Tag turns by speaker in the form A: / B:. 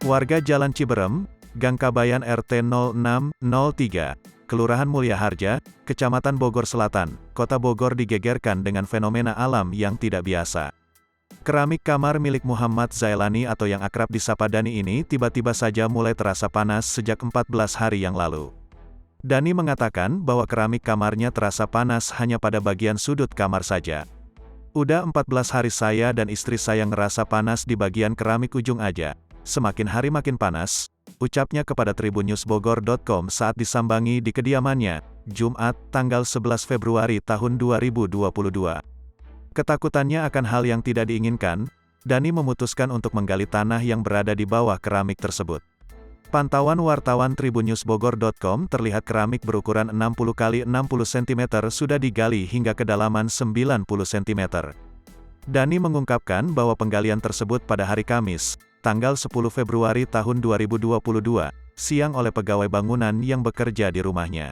A: Warga Jalan Ciberem, Gang Kabayan RT 0603, Kelurahan Mulya Harja, Kecamatan Bogor Selatan, Kota Bogor digegerkan dengan fenomena alam yang tidak biasa. Keramik kamar milik Muhammad Zailani atau yang akrab disapa Dani ini tiba-tiba saja mulai terasa panas sejak 14 hari yang lalu. Dani mengatakan bahwa keramik kamarnya terasa panas hanya pada bagian sudut kamar saja. Udah 14 hari saya dan istri saya ngerasa panas di bagian keramik ujung aja. Semakin hari makin panas, ucapnya kepada tribunnews.bogor.com saat disambangi di kediamannya, Jumat, tanggal 11 Februari tahun 2022. Ketakutannya akan hal yang tidak diinginkan, Dani memutuskan untuk menggali tanah yang berada di bawah keramik tersebut. Pantauan wartawan tribunnews.bogor.com terlihat keramik berukuran 60 x 60 cm sudah digali hingga kedalaman 90 cm. Dani mengungkapkan bahwa penggalian tersebut pada hari Kamis, tanggal 10 Februari tahun 2022, siang oleh pegawai bangunan yang bekerja di rumahnya.